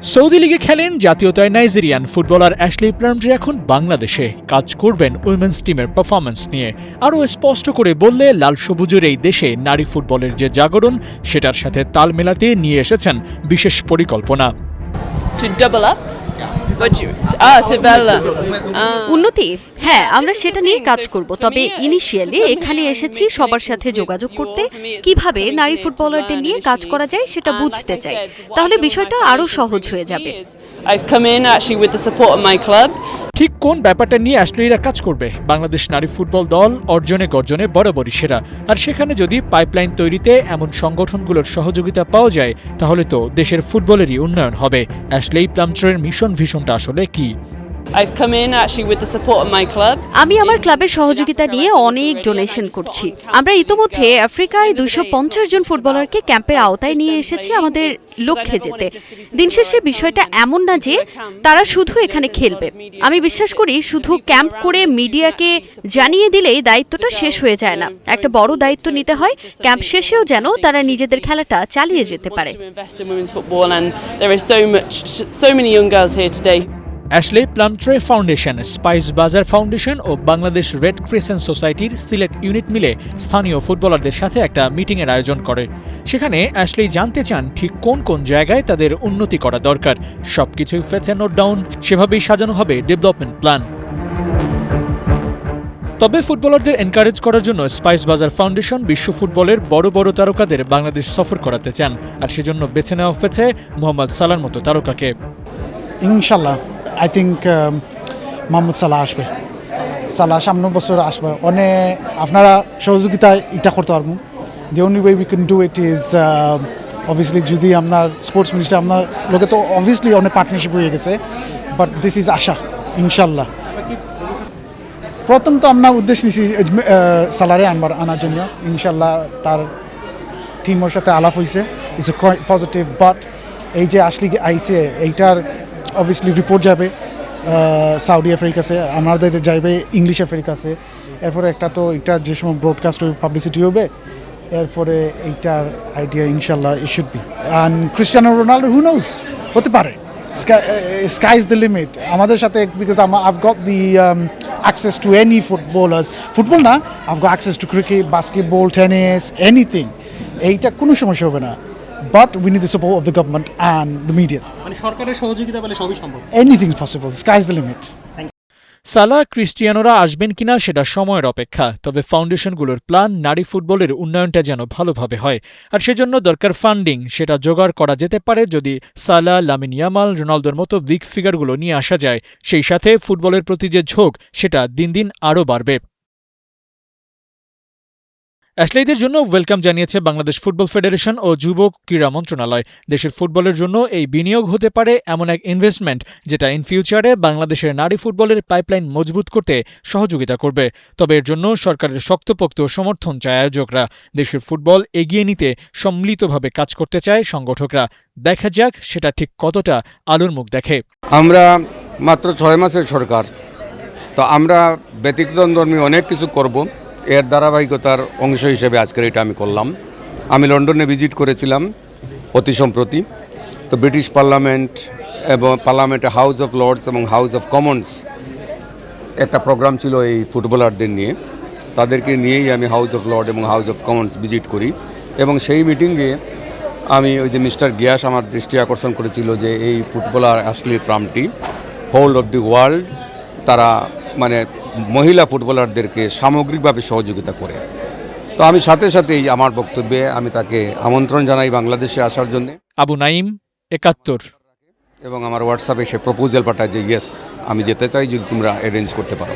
Saudi লিগে খেলেন জাতীয়তায় Nigerian footballer Ashley প্লামট্রি এখন বাংলাদেশে কাজ করবেন উইমেন্স টিমের পারফরম্যান্স নিয়ে। আরও স্পষ্ট করে বললে লাল সবুজের এই দেশে নারী ফুটবলের যে জাগরণ সেটার সাথে তাল মেলাতে নিয়ে এসেছেন বিশেষ পরিকল্পনা। উন্নতি, হ্যাঁ, আমরা সেটা নিয়ে কাজ করব। তবে ইনিশিয়ালি এখানে এসেছি সবার সাথে যোগাযোগ করতে, কিভাবে নারী ফুটবলারদের নিয়ে কাজ করা যায় সেটা বুঝতে চাই। তাহলে বিষয়টা আরো সহজ হয়ে যাবে। ঠিক কোন ব্যাপারটা নিয়ে অ্যাশলিরা কাজ করবে? বাংলাদেশ নারী ফুটবল দল অর্জনে গর্জনে বরাবরই সেরা, আর সেখানে যদি পাইপলাইন তৈরিতে এমন সংগঠনগুলোর সহযোগিতা পাওয়া যায় তাহলে তো দেশের ফুটবলেরই উন্নয়ন হবে। অ্যাশলি প্লামট্রির মিশন ভিশনটা আসলে কি? আমি আমার ক্লাবের সহযোগিতা নিয়ে অনেক ডোনেশন করছি। আমরা ইতোমধ্যে আফ্রিকায় 250 জন ফুটবলারকে ক্যাম্পের আওতায় নিয়ে এসেছি আমাদের লক্ষ্যে যেতে। দিন শেষে বিষয়টা এমন না যে তারা শুধু এখানে খেলবে। আমি বিশ্বাস করি শুধু ক্যাম্প করে মিডিয়াকে জানিয়ে দিলেই দায়িত্বটা শেষ হয়ে যায় না, একটা বড় দায়িত্ব নিতে হয় ক্যাম্প শেষেও যেন তারা নিজেদের খেলাটা চালিয়ে যেতে পারে। অ্যাশলি প্লামট্রি ফাউন্ডেশন, স্পাইস বাজার ফাউন্ডেশন ও বাংলাদেশ রেড ক্রিসেন্ট সোসাইটির সিলেট ইউনিট মিলে স্থানীয় ফুটবলারদের সাথে একটা মিটিংয়ের আয়োজন করে। সেখানে অ্যাশলি জানতে চান ঠিক কোন কোন জায়গায় তাদের উন্নতি করা দরকার। সবকিছুই ফেছে নোট ডাউন, সেভাবেই সাজানো হবে ডেভেলপমেন্ট প্ল্যান। তবে ফুটবলারদের এনকারেজ করার জন্য স্পাইস বাজার ফাউন্ডেশন বিশ্ব ফুটবলের বড় বড় তারকাদের বাংলাদেশ সফর করাতে চান, আর সেজন্য বেছে নেওয়া হয়েছে মোহাম্মদ সালাহর মতো তারকাকে। ইনশাল্লাহ আই থিঙ্ক মোহাম্মদ সালাহ আসবে। সালাহ সামনের বছর আসবে। অনেক আপনারা সহযোগিতায় এটা করতে পারবো। The only way we can do it is obviously যদি আপনার স্পোর্টস মিনিস্টার আপনার লোকে তো অবভিয়াসলি অনেক পার্টনারশিপ হয়ে গেছে, বাট দিস ইজ আশা ইনশাল্লাহ। প্রথম তো আপনার উদ্দেশ্য নিছি সালারে আনার জন্য। ইনশাল্লাহ তার টিমের সাথে আলাপ হয়েছে, ইটস এ পজিটিভ। বাট এই যে আসলে আইসে এইটার অবভিয়াসলি রিপোর্ট যাবে সৌদি আফ্রিকাতে, আমাদের যাইবে ইংলিশ আফ্রিকাতে। এরপরে একটা তো এটা যে সময় ব্রডকাস্ট হবে, পাবলিসিটি হবে, এরপরে এইটার আইডিয়া ইনশাল্লাহ it should be. And Cristiano Ronaldo who knows, হতে পারে স্কাই ইজ দ্য লিমিট আমাদের সাথে, because I've got the access to any footballers, football না, I've got access to cricket, basketball, tennis, anything. এইটা কোনো সমস্যা হবে না, but we need the support of the government and the media. মানে সরকারের সহযোগিতা পেলে সবই সম্ভব। Anything is possible. The sky is the limit. সালাহ ক্রিস্টিয়ানোরা আসবেন কিনা সেটা সময়ের অপেক্ষা। তবে ফাউন্ডেশনগুলোর প্ল্যান নারী ফুটবলের উন্নয়নটা যেন ভালোভাবে হয়, আর সেজন্য দরকার ফান্ডিং। সেটা জোগাড় করা যেতে পারে যদি সালাহ, লামিন ইয়ামাল, রোনালদোর মতো বিগ ফিগারগুলো নিয়ে আসা যায়। সেই সাথে ফুটবলের প্রতি যে ঝোঁক সেটা দিন দিন আরও বাড়বে। অ্যাশলিদের জন্য ওয়েলকাম জানিয়েছে বাংলাদেশ ফুটবল ফেডারেশন ও যুব ক্রীড়া মন্ত্রণালয়। দেশের ফুটবলের জন্য এই বিনিয়োগ হতে পারে এমন এক ইনভেস্টমেন্ট যেটা ইন ফিউচারে বাংলাদেশের নারী ফুটবলের পাইপলাইন মজবুত করতে সহযোগিতা করবে। তবে এর জন্য সরকারের শক্তপোক্ত সমর্থন চায় আয়োজকরা। দেশের ফুটবল এগিয়ে নিতে সম্মিলিতভাবে কাজ করতে চায় সংগঠকরা। দেখা যাক সেটা ঠিক কতটা আলোর মুখ দেখে। আমরা মাত্র 6 মাসের সরকার, তো আমরা ব্যতিক্রমধর্মী অনেক কিছু করব। এর ধারাবাহিকতার অংশ হিসেবে আজকের এটা আমি করলাম। আমি লন্ডনে ভিজিট করেছিলাম অতি সম্প্রতি। তো ব্রিটিশ পার্লামেন্ট এবং পার্লামেন্টে হাউস অফ লর্ডস এবং হাউস অফ কমন্স একটা প্রোগ্রাম ছিল এই ফুটবলারদের নিয়ে। তাদেরকে নিয়েই আমি হাউস অফ লর্ড এবং হাউস অফ কমন্স ভিজিট করি, এবং সেই মিটিংয়ে আমি ওই যে মিস্টার গিয়াস আমার দৃষ্টি আকর্ষণ করেছিল যে এই footballer Ashley Plumtree whole of the world তারা মানে মহিলা ফুটবলারদেরকে সামগ্রিকভাবে সহযোগিতা করে। তো আমি সাথে সাথেই আমার বক্তব্যে আমি তাকে আমন্ত্রণ জানাই বাংলাদেশে আসার জন্য। আবু নাইম, ৭১। এবং আমার হোয়াটসঅ্যাপে সে প্রপোজাল পাঠায় যে ইয়েস আমি যেতে চাই, যদি তোমরা অ্যারেঞ্জ করতে পারো।